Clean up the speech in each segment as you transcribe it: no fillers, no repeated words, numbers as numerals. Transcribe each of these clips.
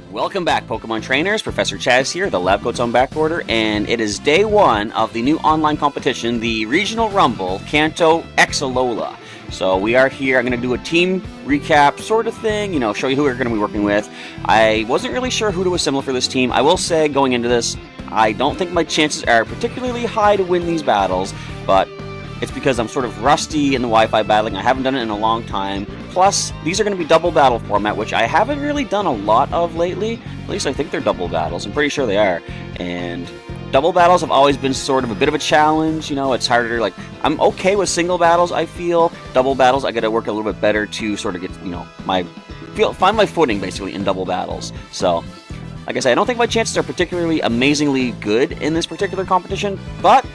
Welcome back, Pokemon trainers. Professor Chaz here, the lab coat's on back order, and it is day one of the new online competition, the Regional Rumble, Kanto x Alola. So we are here. I'm going to do a team recap sort of thing, show you who we're going to be working with. I wasn't really sure who to assemble for this team. I will say, going into this, I don't think my chances are particularly high to win these battles, but it's because I'm sort of rusty in the Wi-Fi battling. I haven't done it in a long time. Plus, these are going to be double battle format, which I haven't really done a lot of lately. At least I think they're double battles. I'm pretty sure they are. And double battles have always been sort of a bit of a challenge. It's harder. I'm okay with single battles, I feel. Double battles, I got to work a little bit better to sort of get, find my footing, basically, in double battles. So, like I said, I don't think my chances are particularly amazingly good in this particular competition, but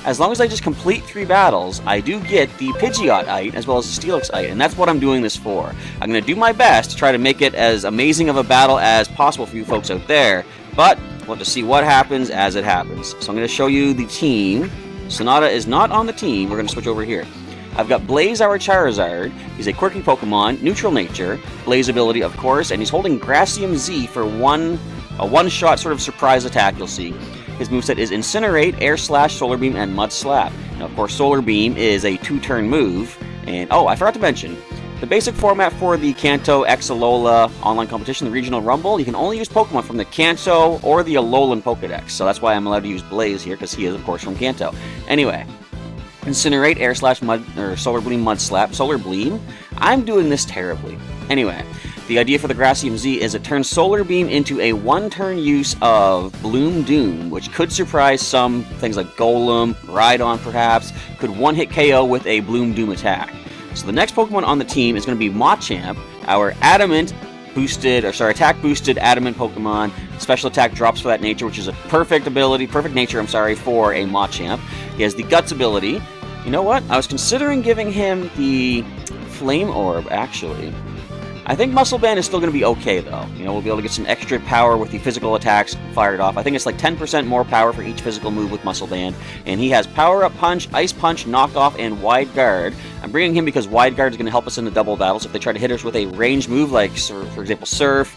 as long as I just complete 3 battles, I do get the Pidgeotite as well as the Steelixite, and that's what I'm doing this for. I'm going to do my best to try to make it as amazing of a battle as possible for you folks out there, but we'll have to see what happens as it happens. So I'm going to show you the team. Sonata is not on the team. We're going to switch over here. I've got Blaze, our Charizard. He's a quirky Pokemon, neutral nature, Blaze ability, of course, and he's holding Gracium Z for a one-shot sort of surprise attack, you'll see. His moveset is Incinerate, Air Slash, Solar Beam, and Mud Slap. Now, of course, Solar Beam is a 2-turn move. And, I forgot to mention, the basic format for the Kanto x Alola online competition, the Regional Rumble, you can only use Pokemon from the Kanto or the Alolan Pokédex. So that's why I'm allowed to use Blaze here, because he is, of course, from Kanto. Anyway, Incinerate, Air Slash, Solar Beam, Mud Slap, Solar Beam. I'm doing this terribly. Anyway, the idea for the Gracium Z is it turns Solar Beam into a 1-turn use of Bloom Doom, which could surprise some things like Golem, Rhydon perhaps, could one-hit KO with a Bloom Doom attack. So the next Pokemon on the team is going to be Machamp, our attack boosted Adamant Pokemon. Special attack drops for that nature, which is a perfect nature, for a Machamp. He has the Guts ability. You know what? I was considering giving him the Flame Orb, actually. I think Muscle Band is still going to be okay, though. We'll be able to get some extra power with the physical attacks fired off. I think it's like 10% more power for each physical move with Muscle Band. And he has Power Up Punch, Ice Punch, Knock Off, and Wide Guard. I'm bringing him because Wide Guard is going to help us in the double battles. If they try to hit us with a ranged move, like, for example, Surf,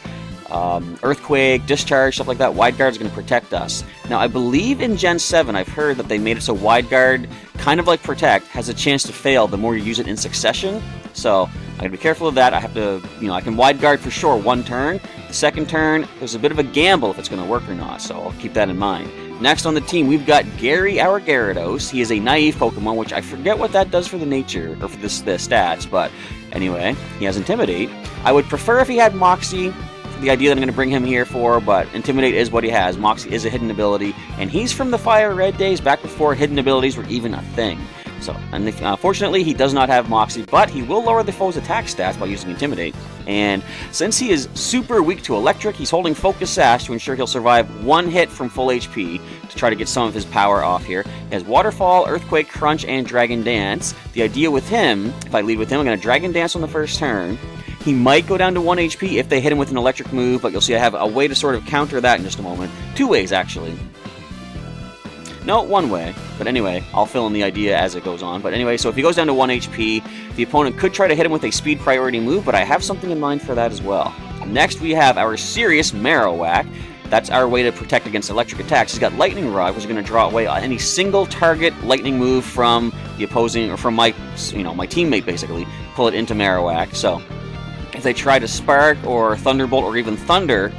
Earthquake, Discharge, stuff like that, Wide Guard is going to protect us. Now, I believe in Gen 7, I've heard that they made it so Wide Guard, kind of like Protect, has a chance to fail the more you use it in succession. So I gotta be careful of that. I have to, I can Wide Guard for sure 1 turn. The second turn, there's a bit of a gamble if it's going to work or not, so I'll keep that in mind. Next on the team, we've got Gary, our Gyarados. He is a naive Pokemon, which I forget what that does for the nature, or for the stats, but anyway, he has Intimidate. I would prefer if he had Moxie, for the idea that I'm going to bring him here for, but Intimidate is what he has. Moxie is a hidden ability, and he's from the Fire Red days, back before hidden abilities were even a thing. So, fortunately, he does not have Moxie, but he will lower the foe's attack stats by using Intimidate. And since he is super weak to Electric, he's holding Focus Sash to ensure he'll survive 1 hit from full HP to try to get some of his power off here. He has Waterfall, Earthquake, Crunch, and Dragon Dance. The idea with him, if I lead with him, I'm going to Dragon Dance on the first turn. He might go down to 1 HP if they hit him with an Electric move, but you'll see I have a way to sort of counter that in just a moment. 2 ways, actually. No, 1 way. But anyway, I'll fill in the idea as it goes on. But anyway, so if he goes down to 1 HP, the opponent could try to hit him with a speed priority move, but I have something in mind for that as well. Next, we have our serious Marowak. That's our way to protect against electric attacks. He's got Lightning Rod, which is going to draw away any single target lightning move from the opposing, or from my teammate, basically. Pull it into Marowak. So, if they try to Spark, or Thunderbolt, or even Thunder,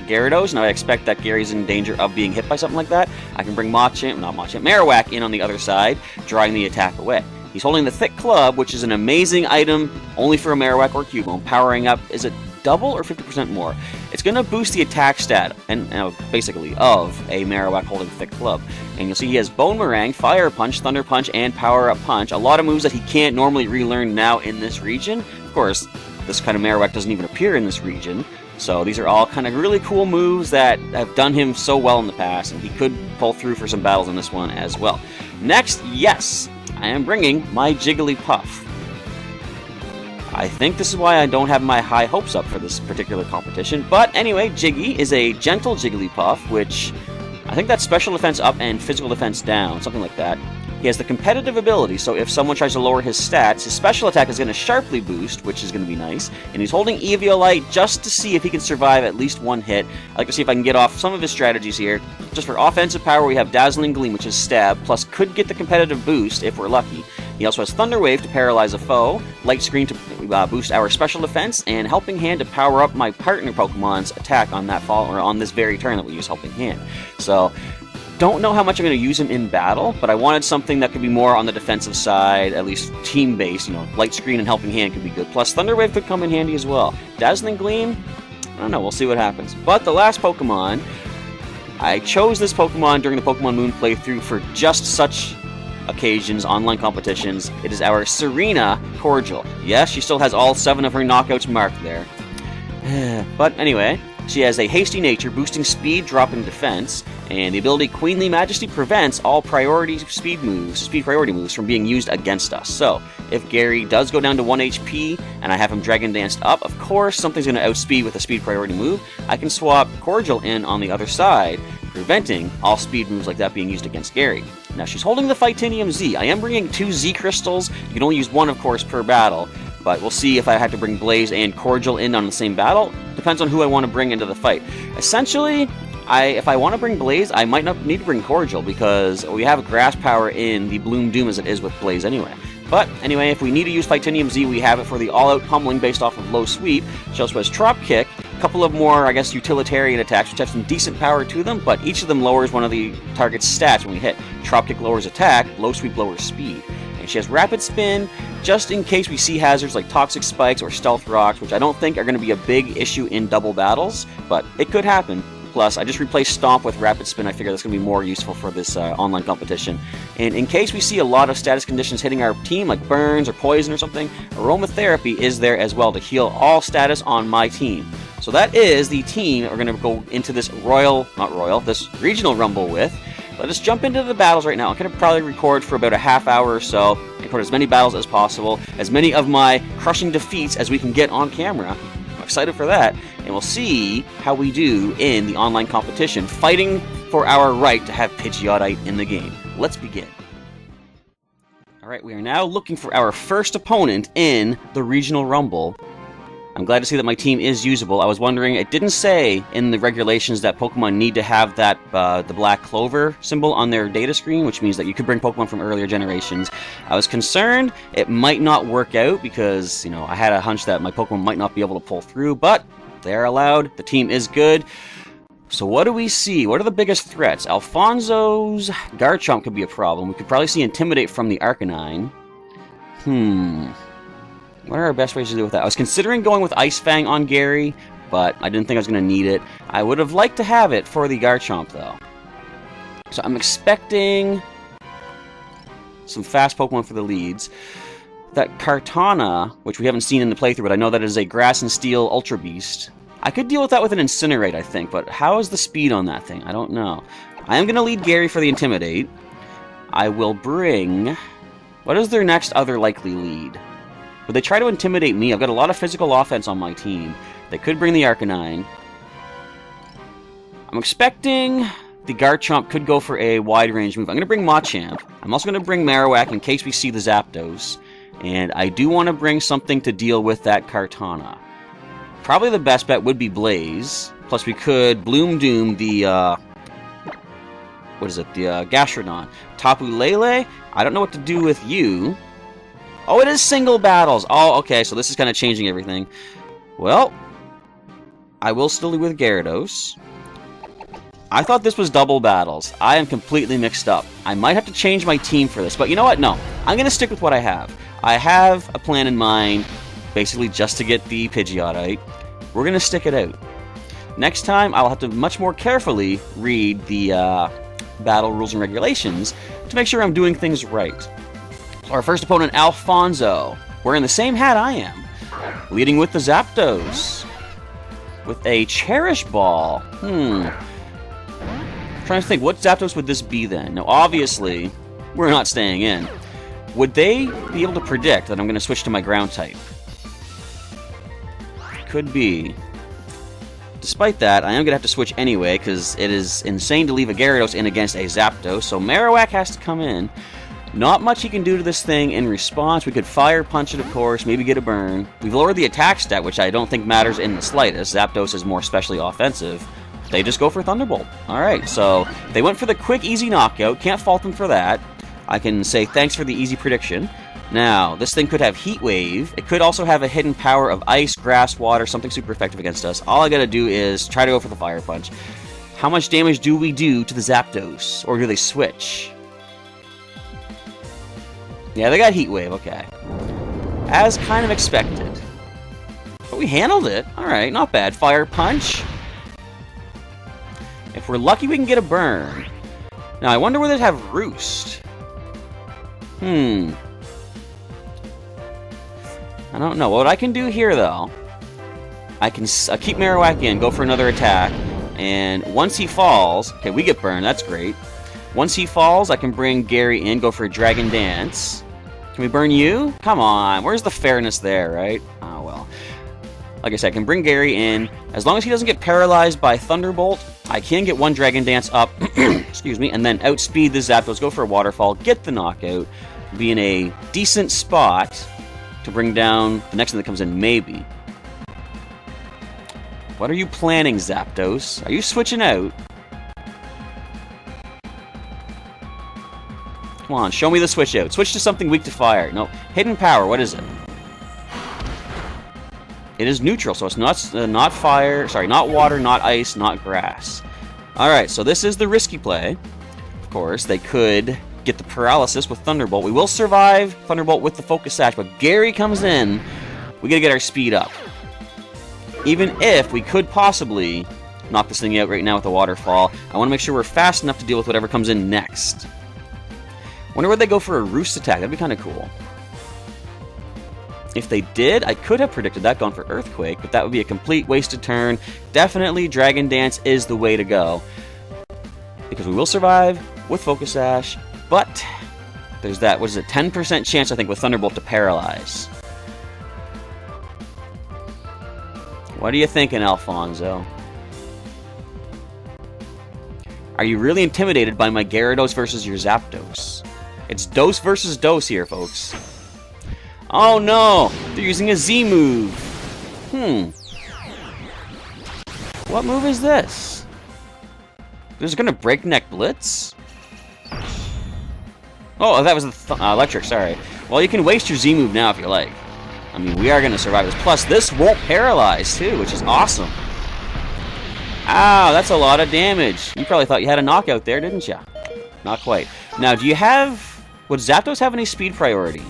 Gyarados, and I expect that Gary's in danger of being hit by something like that, I can bring Marowak in on the other side, drawing the attack away. He's holding the Thick Club, which is an amazing item only for a Marowak or Cubone, powering up, is it double or 50% more? It's going to boost the attack stat, and basically, of a Marowak holding Thick Club. And you'll see he has Bone Meringue, Fire Punch, Thunder Punch, and Power Up Punch. A lot of moves that he can't normally relearn now in this region. Of course, this kind of Marowak doesn't even appear in this region. So these are all kind of really cool moves that have done him so well in the past, and he could pull through for some battles in this one as well. Next, yes, I am bringing my Jigglypuff. I think this is why I don't have my high hopes up for this particular competition, but anyway, Jiggy is a gentle Jigglypuff, which I think that's special defense up and physical defense down, something like that. he has the competitive ability, so if someone tries to lower his stats, his special attack is going to sharply boost, which is going to be nice, and he's holding Eviolite just to see if he can survive at least one hit. I like to see if I can get off some of his strategies here. Just for offensive power, we have Dazzling Gleam, which is stab, plus could get the competitive boost if we're lucky. He also has Thunder Wave to paralyze a foe, Light Screen to boost our special defense, and Helping Hand to power up my partner Pokemon's attack on that fall, or on this very turn that we use Helping Hand. So, don't know how much I'm going to use him in battle, but I wanted something that could be more on the defensive side, at least team-based. You know, Light Screen and Helping Hand could be good. Plus, Thunder Wave could come in handy as well. Dazzling Gleam, I don't know, we'll see what happens. But the last Pokemon, I chose this Pokemon during the Pokemon Moon playthrough for just such occasions, online competitions. It is our Tsareena Cordial. Yes, she still has all 7 of her knockouts marked there. But anyway, she has a hasty nature, boosting speed, dropping defense, and the ability Queenly Majesty prevents all priority priority moves from being used against us. So, if Gary does go down to 1 HP, and I have him Dragon Danced up, of course, something's going to outspeed with a speed priority move. I can swap Cordial in on the other side, preventing all speed moves like that being used against Gary. Now, she's holding the Phytanium Z. I am bringing 2 Z Crystals. You can only use 1, of course, per battle. But we'll see if I have to bring Blaze and Cordial in on the same battle. Depends on who I want to bring into the fight. Essentially, if I want to bring Blaze, I might not need to bring Cordial, because we have Grass Power in the Bloom Doom as it is with Blaze anyway. But anyway, if we need to use Phytanium Z, we have it for the all-out pummeling based off of low sweep. She also has Trop Kick, a couple of more, I guess, utilitarian attacks, which have some decent power to them, but each of them lowers one of the target's stats when we hit. Trop Kick lowers attack, low sweep lowers speed. And she has Rapid Spin, just in case we see hazards like Toxic Spikes or Stealth Rocks, which I don't think are going to be a big issue in double battles, but it could happen. Plus, I just replaced Stomp with Rapid Spin. I figure that's going to be more useful for this online competition. And in case we see a lot of status conditions hitting our team, like burns or poison or something, Aromatherapy is there as well to heal all status on my team. So that is the team that we're going to go into this this regional rumble with. Let us jump into the battles right now. I'm going to probably record for about a half hour or so, record as many battles as possible, as many of my crushing defeats as we can get on camera. I'm excited for that, and we'll see how we do in the online competition, fighting for our right to have Pidgeotite in the game. Let's begin. Alright, we are now looking for our first opponent in the Regional Rumble. I'm glad to see that my team is usable. I was wondering, it didn't say in the regulations that Pokemon need to have that the black clover symbol on their data screen, which means that you could bring Pokemon from earlier generations. I was concerned it might not work out because, you know, I had a hunch that my Pokemon might not be able to pull through, but they're allowed. The team is good. So what do we see? What are the biggest threats? Alfonso's Garchomp could be a problem. We could probably see Intimidate from the Arcanine. What are our best ways to deal with that? I was considering going with Ice Fang on Gary, but I didn't think I was going to need it. I would have liked to have it for the Garchomp, though. So I'm expecting some fast Pokemon for the leads. That Kartana, which we haven't seen in the playthrough, but I know that is a Grass and Steel Ultra Beast. I could deal with that with an Incinerate, I think, but how is the speed on that thing? I don't know. I am going to lead Gary for the Intimidate. I will bring... What is their next other likely lead? Would they try to intimidate me? I've got a lot of physical offense on my team. They could bring the Arcanine. I'm expecting the Garchomp could go for a wide-range move. I'm going to bring Machamp. I'm also going to bring Marowak in case we see the Zapdos. And I do want to bring something to deal with that Kartana. Probably the best bet would be Blaze. Plus we could Bloom Doom the, the Gastrodon. Tapu Lele, I don't know what to do with you. Oh, it is single battles. Oh, okay, so this is kind of changing everything. Well, I will still lead with Gyarados. I thought this was double battles. I am completely mixed up. I might have to change my team for this, but you know what? No, I'm going to stick with what I have. I have a plan in mind, basically just to get the Pidgeotite. We're going to stick it out. Next time, I'll have to much more carefully read the battle rules and regulations to make sure I'm doing things right. Our first opponent, Alfonso, wearing the same hat I am, leading with the Zapdos, with a Cherish Ball. Trying to think, what Zapdos would this be then? Now, obviously, we're not staying in. Would they be able to predict that I'm going to switch to my ground type? Could be. Despite that, I am going to have to switch anyway, because it is insane to leave a Gyarados in against a Zapdos, so Marowak has to come in. Not much he can do to this thing in response. We could Fire Punch it, of course, maybe get a burn. We've lowered the attack stat, which I don't think matters in the slightest. Zapdos is more specially offensive. They just go for Thunderbolt. Alright, so they went for the quick, easy knockout. Can't fault them for that. I can say thanks for the easy prediction. Now, this thing could have Heat Wave. It could also have a hidden power of Ice, Grass, Water, something super effective against us. All I gotta do is try to go for the Fire Punch. How much damage do we do to the Zapdos? Or do they switch? Yeah, they got Heat Wave, okay. As kind of expected. But we handled it. Alright, not bad. Fire Punch. If we're lucky, we can get a burn. Now, I wonder where they'd have Roost. I don't know. What I can do here, though, I can keep Marowak in, go for another attack, and once he falls... Okay, we get burned. That's great. Once he falls, I can bring Gary in, go for a Dragon Dance. Can we burn you? Come on. Where's the fairness there, right? Oh, well. Like I said, I can bring Gary in. As long as he doesn't get paralyzed by Thunderbolt, I can get one Dragon Dance up, excuse me, and then outspeed the Zapdos, go for a Waterfall, get the knockout, be in a decent spot to bring down the next one that comes in, maybe. What are you planning, Zapdos? Are you switching out? Come on, show me the switch out. Switch to something weak to fire. No, hidden power, what is it? It is neutral, so it's not fire, sorry, not water, not ice, not grass. Alright, so this is the risky play. Of course, they could get the paralysis with Thunderbolt. We will survive Thunderbolt with the Focus Sash, but Gary comes in, we gotta get our speed up. Even if we could possibly knock this thing out right now with a Waterfall, I want to make sure we're fast enough to deal with whatever comes in next. Wonder where they go for a Roost attack. That'd be kind of cool. If they did, I could have predicted that, gone for Earthquake, but that would be a complete wasted turn. Definitely Dragon Dance is the way to go. Because we will survive with Focus Sash, but there's that, what is it, 10% chance, I think, with Thunderbolt to paralyze. What are you thinking, Alfonso? Are you really intimidated by my Gyarados versus your Zapdos? It's dose versus dose here, folks. Oh no! They're using a Z move! What move is this? They're just gonna Breakneck Blitz? Oh, that was the electric, sorry. Well, you can waste your Z move now if you like. I mean, we are gonna survive this. Plus, this won't paralyze, too, which is awesome. Ow, that's a lot of damage. You probably thought you had a knockout there, didn't you? Not quite. Now, do you have... Would Zapdos have any speed priority?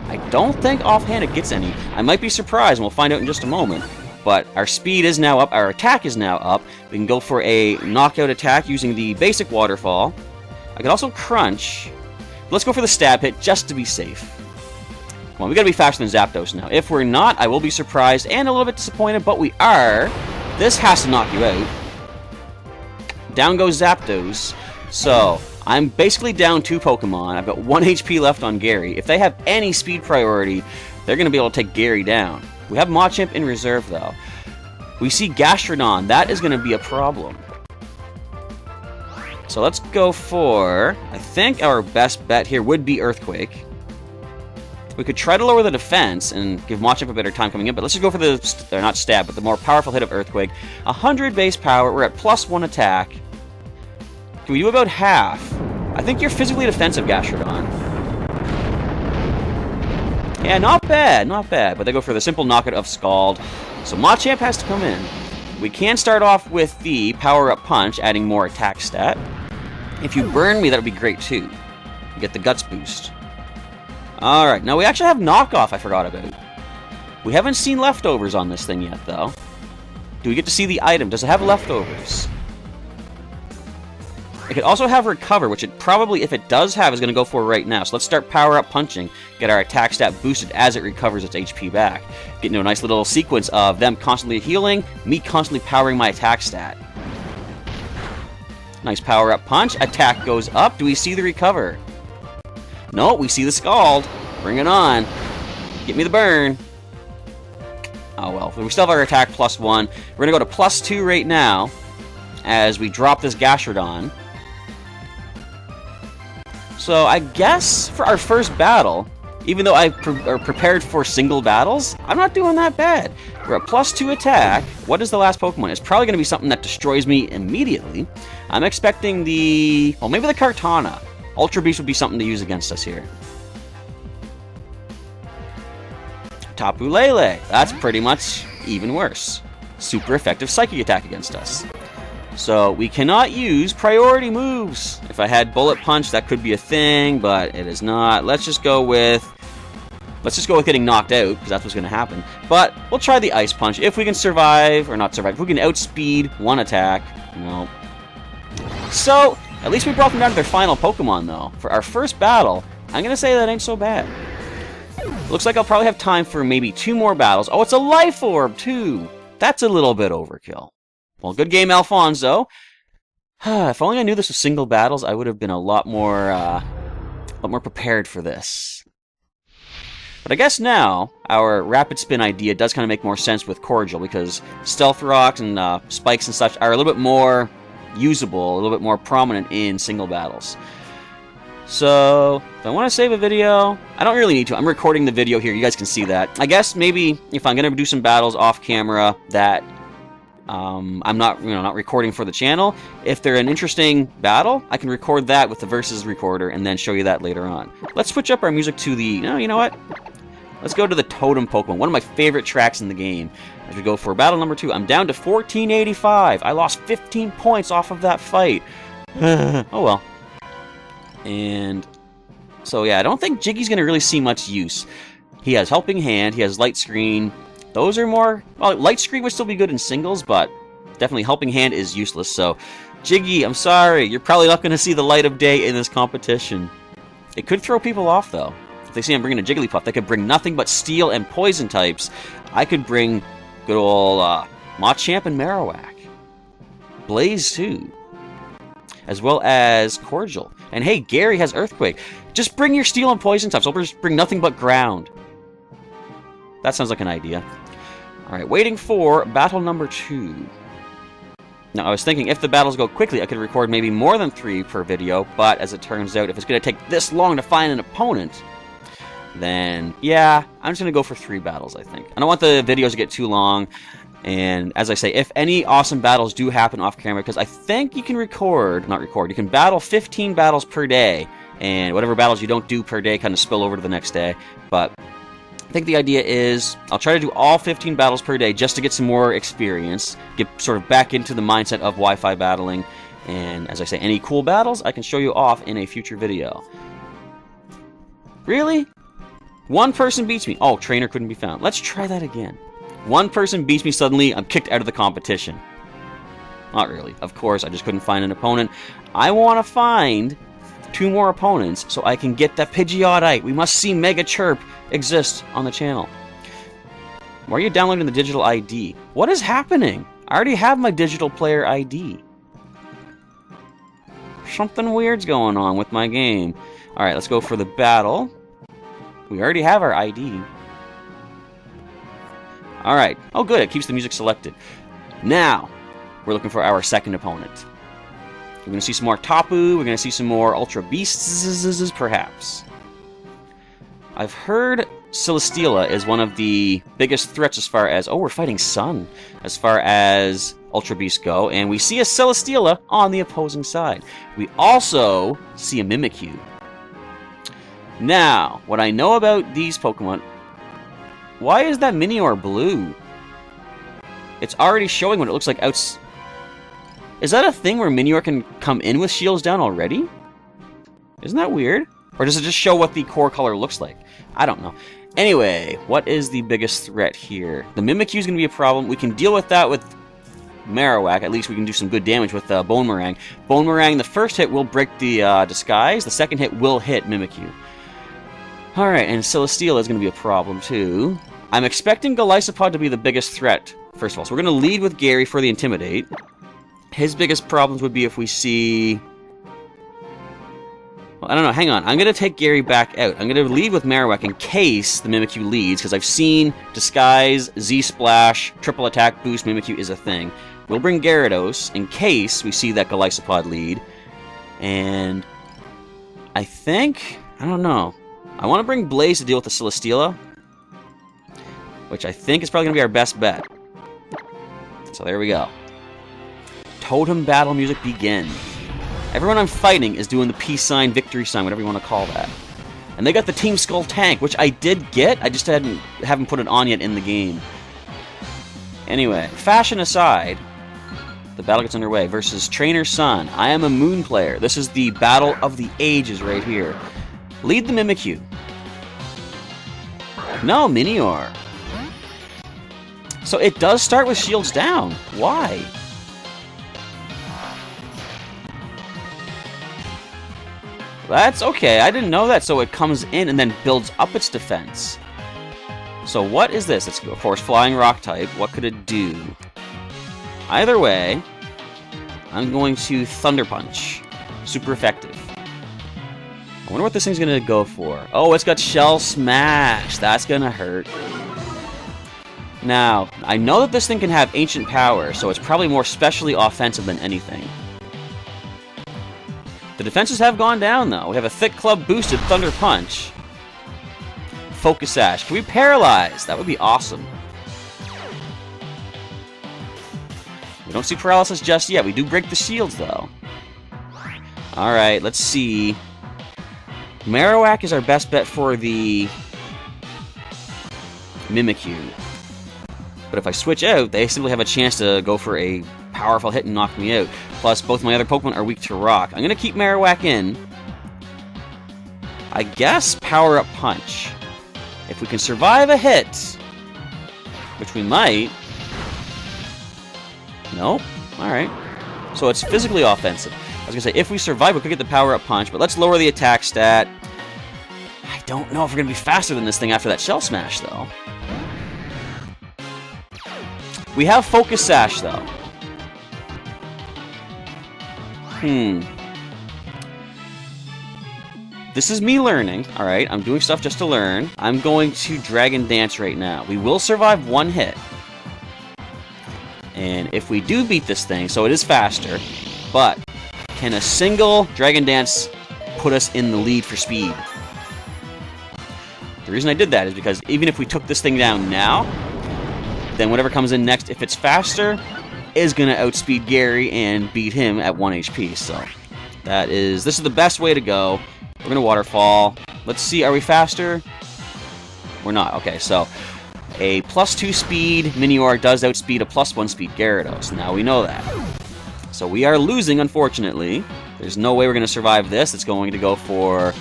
I don't think offhand it gets any. I might be surprised, and we'll find out in just a moment. But our speed is now up, our attack is now up. We can go for a knockout attack using the basic Waterfall. I could also Crunch. Let's go for the Stab Hit, just to be safe. Come on, we gotta be faster than Zapdos now. If we're not, I will be surprised and a little bit disappointed, but we are. This has to knock you out. Down goes Zapdos. So, I'm basically down 2 Pokemon. I've got 1 HP left on Gary. If they have any speed priority, they're going to be able to take Gary down. We have Machamp in reserve, though. We see Gastrodon. That is going to be a problem. So let's go for... I think our best bet here would be Earthquake. We could try to lower the defense and give Machamp a better time coming in, but let's just go for the... not stab, but the more powerful hit of Earthquake. 100 base power. We're at +1 attack. Can we do about half? I think you're physically defensive, Gastrodon. Yeah, not bad, not bad. But they go for the simple knockout of Scald. So Machamp has to come in. We can start off with the Power-Up Punch, adding more attack stat. If you burn me, that would be great, too. You get the Guts boost. Alright, now we actually have Knockoff I forgot about. We haven't seen leftovers on this thing yet, though. Do we get to see the item? Does it have leftovers? It could also have Recover, which it probably, if it does have, is going to go for right now. So let's start Power-Up Punching, get our attack stat boosted as it recovers its HP back. Get into a nice little sequence of them constantly healing, me constantly powering my attack stat. Nice Power-Up Punch. Attack goes up. Do we see the Recover? No, we see the Scald. Bring it on. Get me the burn. Oh well, we still have our attack +1. We're going to go to +2 right now as we drop this Gastrodon. So I guess for our first battle, even though I prepared for single battles, I'm not doing that bad. We're at +2 attack. What is the last Pokemon? It's probably going to be something that destroys me immediately. I'm expecting the... well, maybe the Kartana. Ultra Beast would be something to use against us here. Tapu Lele. That's pretty much even worse. Super effective Psychic attack against us. So we cannot use priority moves. If I had Bullet Punch, that could be a thing, but it is not. Let's just go with getting knocked out, because that's what's going to happen. But we'll try the Ice Punch if we can survive, or not survive. If we can outspeed one attack. No. So at least we brought them down to their final Pokemon, though. For our first battle, I'm going to say that ain't so bad. Looks like I'll probably have time for maybe 2 more battles. Oh, it's a Life Orb, too. That's a little bit overkill. Well, good game, Alfonso. If only I knew this was single battles, I would have been a lot more prepared for this. But I guess now, our Rapid Spin idea does kind of make more sense with Cordial, because Stealth Rocks and Spikes and such are a little bit more usable, a little bit more prominent in single battles. So, if I want to save a video, I don't really need to. I'm recording the video here. You guys can see that. I guess maybe if I'm going to do some battles off camera that I'm not recording for the channel, if they're an interesting battle, I can record that with the Versus recorder and then show you that later on. Let's switch up our music to the... no, you know what? Let's go to the Totem Pokemon, one of my favorite tracks in the game. As we go for battle number 2, I'm down to 1485. I lost 15 points off of that fight. Oh well. And so yeah, I don't think Jiggy's going to really see much use. He has Helping Hand, he has Light Screen. Those are more... well, Light Screen would still be good in singles, but definitely Helping Hand is useless. So, Jiggy, I'm sorry. You're probably not going to see the light of day in this competition. It could throw people off, though. If they see I'm bringing a Jigglypuff, they could bring nothing but Steel and Poison types. I could bring good old Machamp and Marowak. Blaze, too. As well as Cordial. And hey, Gary has Earthquake. Just bring your Steel and Poison types. I'll just bring nothing but Ground. That sounds like an idea. Alright, waiting for battle number 2. Now, I was thinking if the battles go quickly, I could record maybe more than 3 per video, but as it turns out, if it's going to take this long to find an opponent, then, yeah, I'm just going to go for 3 battles, I think. I don't want the videos to get too long, and as I say, if any awesome battles do happen off camera, because I think you can you can battle 15 battles per day, and whatever battles you don't do per day kind of spill over to the next day, but... I think the idea is I'll try to do all 15 battles per day just to get some more experience, get sort of back into the mindset of Wi-Fi battling, and as I say, any cool battles I can show you off in a future video. Really? One person beats me. Oh, trainer couldn't be found. Let's try that again. One person beats me suddenly, I'm kicked out of the competition. Not really. Of course, I just couldn't find an opponent. I want to find 2 more opponents so I can get that Pidgeotite. We must see Mega Chirp exist on the channel. Why are you downloading the digital ID? What is happening? I already have my digital player ID. Something weird's going on with my game. Alright, let's go for the battle. We already have our ID. Alright. Oh good, it keeps the music selected. Now, we're looking for our second opponent. We're going to see some more Tapu, we're going to see some more Ultra Beasts, perhaps. I've heard Celesteela is one of the biggest threats as far as... oh, we're fighting Sun, as far as Ultra Beasts go, and we see a Celesteela on the opposing side. We also see a Mimikyu. Now, what I know about these Pokemon... why is that Minior blue? It's already showing what it looks like outside... is that a thing where Minior can come in with shields down already? Isn't that weird? Or does it just show what the core color looks like? I don't know. Anyway, what is the biggest threat here? The Mimikyu is going to be a problem. We can deal with that with Marowak. At least we can do some good damage with Bonemerang. Bonemerang, the first hit will break the disguise. The second hit will hit Mimikyu. Alright, and Celesteela is going to be a problem too. I'm expecting Golisopod to be the biggest threat, first of all. So we're going to lead with Gary for the Intimidate. His biggest problems would be if we see... well, I don't know, hang on. I'm going to take Gary back out. I'm going to lead with Marowak in case the Mimikyu leads, because I've seen Disguise, Z-Splash, Triple Attack Boost Mimikyu is a thing. We'll bring Gyarados in case we see that Golisopod lead. And I think... I don't know. I want to bring Blaze to deal with the Celesteela, which I think is probably going to be our best bet. So there we go. Totem battle music begin. Everyone I'm fighting is doing the peace sign, victory sign, whatever you want to call that. And they got the Team Skull tank, which I did get. I just haven't put it on yet in the game. Anyway, fashion aside, the battle gets underway versus Trainer Sun. I am a Moon player. This is the battle of the ages right here. Lead the Mimikyu. No, Minior. So it does start with shields down. Why? That's okay. I didn't know that. So it comes in and then builds up its defense. So what is this? It's, of course, flying rock type. What could it do? Either way, I'm going to Thunder Punch. Super effective. I wonder what this thing's going to go for. Oh, it's got Shell Smash. That's going to hurt. Now, I know that this thing can have Ancient Power, so it's probably more specially offensive than anything. The defenses have gone down, though. We have a Thick Club boosted Thunder Punch. Focus Sash. Can we paralyze? That would be awesome. We don't see paralysis just yet. We do break the shields, though. Alright, let's see. Marowak is our best bet for the Mimikyu. But if I switch out, they simply have a chance to go for a powerful hit and knock me out. Plus, both my other Pokemon are weak to rock. I'm going to keep Marowak in. I guess Power Up Punch. If we can survive a hit, which we might. Nope. Alright. So it's physically offensive. I was going to say, if we survive, we could get the Power Up Punch, but let's lower the attack stat. I don't know if we're going to be faster than this thing after that Shell Smash, though. We have Focus Sash, though. This is me learning, alright? I'm doing stuff just to learn. I'm going to Dragon Dance right now. We will survive one hit. And if we do beat this thing, so it is faster, but can a single Dragon Dance put us in the lead for speed? The reason I did that is because even if we took this thing down now, then whatever comes in next, if it's faster, is going to outspeed Gary and beat him at 1 HP. So this is the best way to go. We're going to Waterfall. Let's see, are we faster? We're not. Okay, so a +2 speed Minior does outspeed a +1 speed Gyarados. Now we know that. So we are losing, unfortunately. There's no way we're going to survive this. It's going to go for...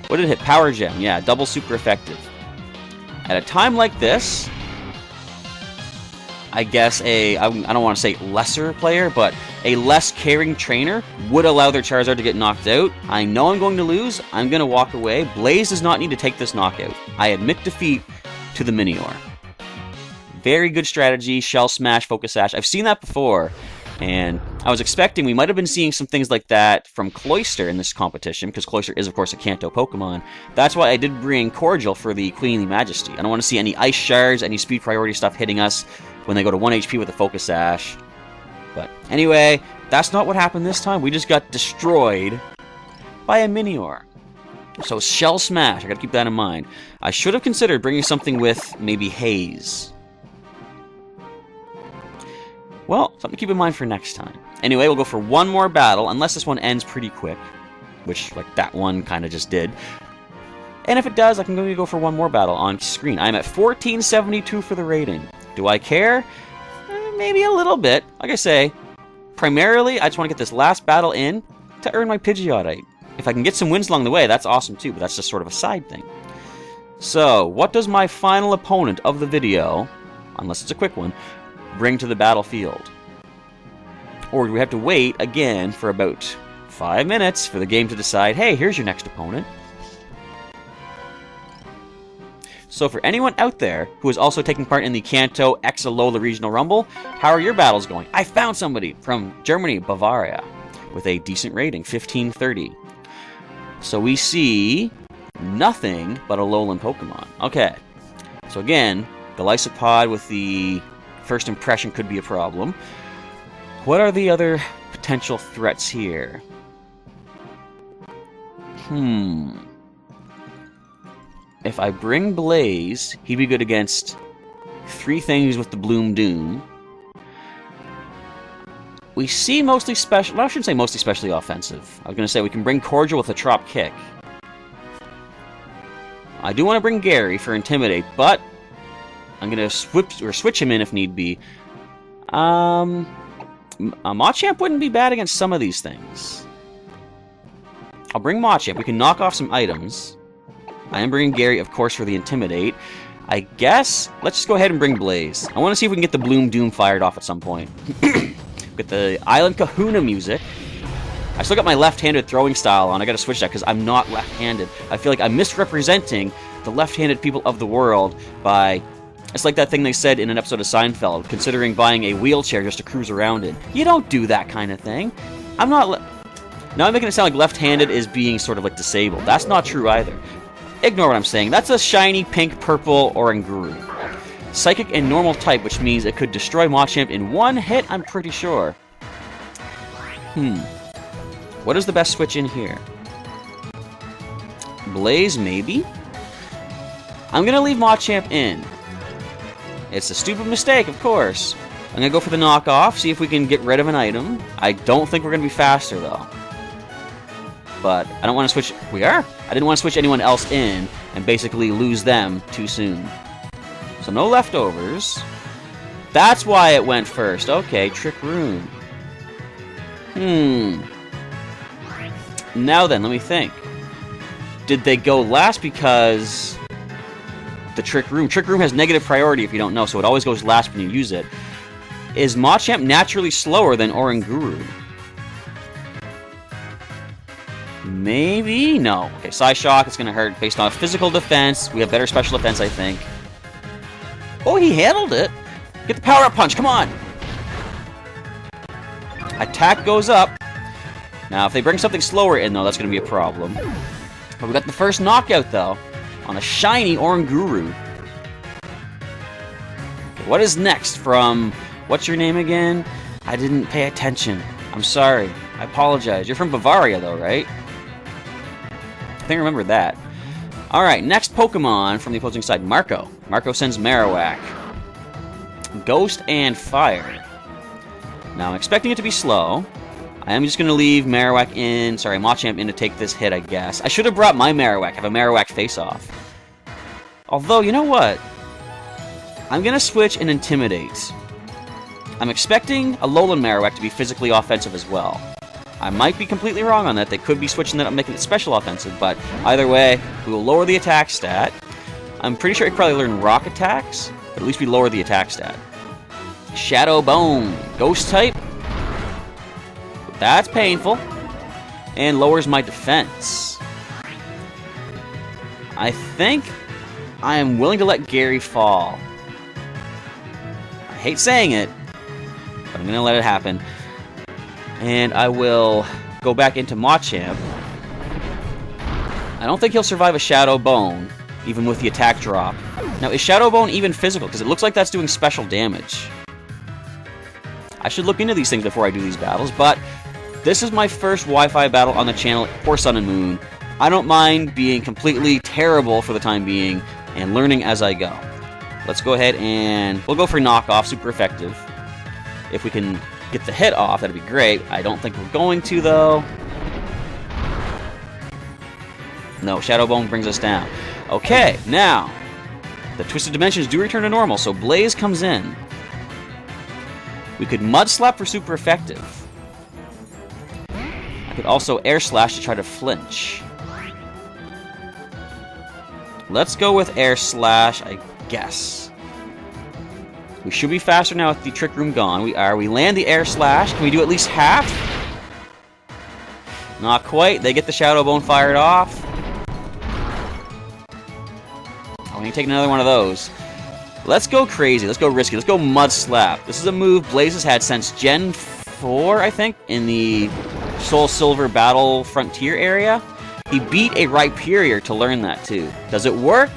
What did it hit? Power Gem. Yeah, double super effective. At a time like this, I guess I don't want to say lesser player, but a less caring trainer would allow their Charizard to get knocked out. I know I'm going to lose. I'm going to walk away. Blaze does not need to take this knockout. I admit defeat to the Minior. Very good strategy. Shell Smash, Focus Sash. I've seen that before, and I was expecting we might have been seeing some things like that from Cloyster in this competition, because Cloyster is, of course, a Kanto Pokemon. That's why I did bring Cordial for the Queenly Majesty. I don't want to see any Ice Shards, any Speed Priority stuff hitting us when they go to 1 HP with a Focus Sash. But anyway, that's not what happened this time. We just got destroyed by a Minior. So Shell Smash, I gotta keep that in mind. I should have considered bringing something with maybe Haze. Well, something to keep in mind for next time. Anyway, we'll go for one more battle, unless this one ends pretty quick. Which, like, that one kind of just did. And if it does, I can go for one more battle on screen. I'm at 1472 for the rating. Do I care? Maybe a little bit. Like I say, primarily, I just want to get this last battle in to earn my Pidgeotite. If I can get some wins along the way, that's awesome too, but that's just sort of a side thing. So, what does my final opponent of the video, unless it's a quick one, bring to the battlefield? Or do we have to wait, again, for about 5 minutes for the game to decide, hey, here's your next opponent? So for anyone out there who is also taking part in the Kanto x Alola Regional Rumble, how are your battles going? I found somebody from Germany, Bavaria, with a decent rating, 1530. So we see nothing but Alolan Pokemon. Okay, so again, Golisopod with the first impression could be a problem. What are the other potential threats here? If I bring Blaze, he'd be good against 3 things with the Bloom Doom. We see mostly special... Well, I shouldn't say mostly specially offensive. I was going to say we can bring Cordial with a Trop Kick. I do want to bring Gary for Intimidate, but I'm going to switch him in if need be. A Machamp wouldn't be bad against some of these things. I'll bring Machamp. We can knock off some items. I am bringing Gary, of course, for the Intimidate. I guess let's just go ahead and bring Blaze. I want to see if we can get the Bloom Doom fired off at some point. Get the Island Kahuna music. I still got my left-handed throwing style on. I gotta switch that because I'm not left-handed. I feel like I'm misrepresenting the left-handed people of the world by... It's like that thing they said in an episode of Seinfeld, considering buying a wheelchair just to cruise around in. You don't do that kind of thing. I'm not... Now I'm making it sound like left-handed is being sort of like disabled. That's not true either. Ignore what I'm saying. That's a shiny pink, purple, Oranguru. Psychic and normal type, which means it could destroy Machamp in 1 hit, I'm pretty sure. What is the best switch in here? Blaze, maybe? I'm gonna leave Machamp in. It's a stupid mistake, of course. I'm gonna go for the knockoff, see if we can get rid of an item. I don't think we're gonna be faster, though. But I don't want to switch... We are? I didn't want to switch anyone else in and basically lose them too soon. So no leftovers. That's why it went first. Okay, Trick Room. Now then, let me think. Did they go last because... the Trick Room... Trick Room has negative priority if you don't know, so it always goes last when you use it. Is Machamp naturally slower than Oranguru? Maybe? No. Okay, Psyshock, it's gonna hurt based on physical defense. We have better special defense, I think. Oh, he handled it! Get the power-up punch, come on! Attack goes up. Now, if they bring something slower in, though, that's gonna be a problem. But we got the first knockout, though, on a shiny Oranguru. Okay, what is next from... What's your name again? I didn't pay attention. I'm sorry. I apologize. You're from Bavaria, though, right? I think I remember that. Alright, next Pokemon from the opposing side, Marco. Marco sends Marowak. Ghost and Fire. Now, I'm expecting it to be slow. I am just going to leave Marowak in... Sorry, Machamp in to take this hit, I guess. I should have brought my Marowak, have a Marowak face-off. Although, you know what? I'm going to switch and Intimidate. I'm expecting Alolan Marowak to be physically offensive as well. I might be completely wrong on that. They could be switching that up, making it special offensive, but either way, we will lower the attack stat. I'm pretty sure I could probably learn rock attacks, but at least we lower the attack stat. Shadow Bone. Ghost type. That's painful. And lowers my defense. I think I am willing to let Gary fall. I hate saying it, but I'm going to let it happen. And I will go back into Machamp. I don't think he'll survive a Shadow Bone, even with the attack drop. Now, is Shadow Bone even physical? Because it looks like that's doing special damage. I should look into these things before I do these battles, but this is my first Wi-Fi battle on the channel for Sun and Moon. I don't mind being completely terrible for the time being and learning as I go. Let's go ahead and we'll go for knockoff, super effective. If we can get the hit off, that'd be great. I don't think we're going to, though. No, Shadow Bone brings us down. Okay, now, the Twisted Dimensions do return to normal, so Blaze comes in. We could Mud Slap for super effective. I could also Air Slash to try to flinch. Let's go with Air Slash, I guess. We should be faster now with the Trick Room gone. We are. We land the Air Slash. Can we do at least half? Not quite. They get the Shadow Bone fired off. Oh, we need to take another one of those. Let's go crazy. Let's go risky. Let's go Mud Slap. This is a move Blaze has had since Gen 4, I think, in the Soul Silver Battle Frontier area. He beat a Rhyperior to learn that, too. Does it work?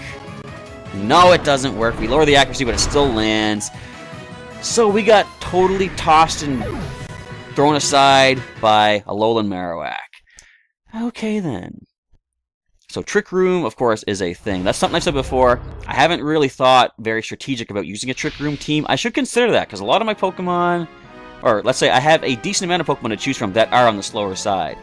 No, it doesn't work. We lower the accuracy, but it still lands. So we got totally tossed and thrown aside by Alolan Marowak. Okay, then. So Trick Room, of course, is a thing. That's something I've said before. I haven't really thought very strategic about using a Trick Room team. I should consider that, because a lot of my Pokemon, or let's say I have a decent amount of Pokemon to choose from that are on the slower side.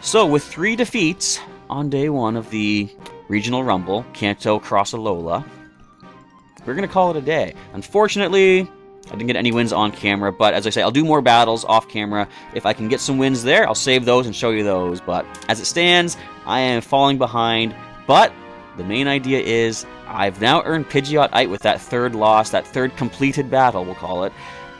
So with 3 defeats on day 1 of the Regional Rumble, Kanto x Alola, we're going to call it a day. Unfortunately, I didn't get any wins on camera, but as I say, I'll do more battles off camera. If I can get some wins there, I'll save those and show you those. But as it stands, I am falling behind. But the main idea is I've now earned Pidgeotite with that 3rd loss, that 3rd completed battle, we'll call it.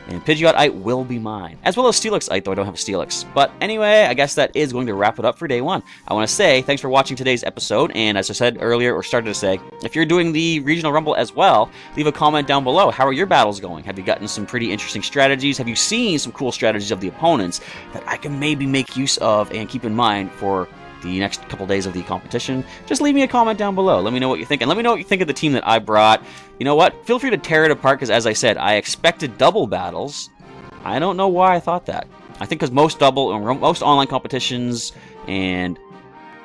And Pidgeotite will be mine. As well as Steelixite, though I don't have a Steelix. But anyway, I guess that is going to wrap it up for day 1. I want to say thanks for watching today's episode. And as I said earlier, or started to say, if you're doing the Regional Rumble as well, leave a comment down below. How are your battles going? Have you gotten some pretty interesting strategies? Have you seen some cool strategies of the opponents that I can maybe make use of and keep in mind for the next couple days of the competition? Just leave me a comment down below. Let me know what you think, and let me know what you think of the team that I brought. You know what? Feel free to tear it apart, because as I said, I expected double battles. I don't know why I thought that. I think because most online competitions, and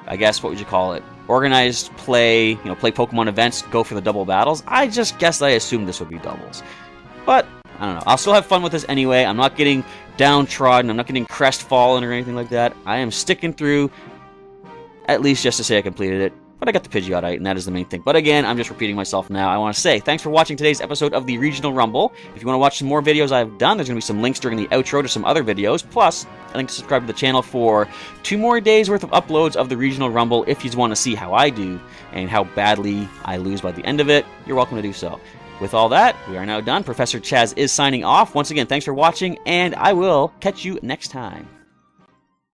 I guess, what would you call it, organized play, play Pokemon events, go for the double battles. I just guessed, I assumed this would be doubles. But I don't know. I'll still have fun with this anyway. I'm not getting downtrodden. I'm not getting crestfallen or anything like that. I am sticking through, at least just to say I completed it. But I got the Pidgeotite, and that is the main thing. But again, I'm just repeating myself now. I want to say thanks for watching today's episode of the Regional Rumble. If you want to watch some more videos I've done, there's going to be some links during the outro to some other videos. Plus, I think to subscribe to the channel for 2 more days worth of uploads of the Regional Rumble if you just want to see how I do and how badly I lose by the end of it. You're welcome to do so. With all that, we are now done. Professor Chaz is signing off. Once again, thanks for watching, and I will catch you next time.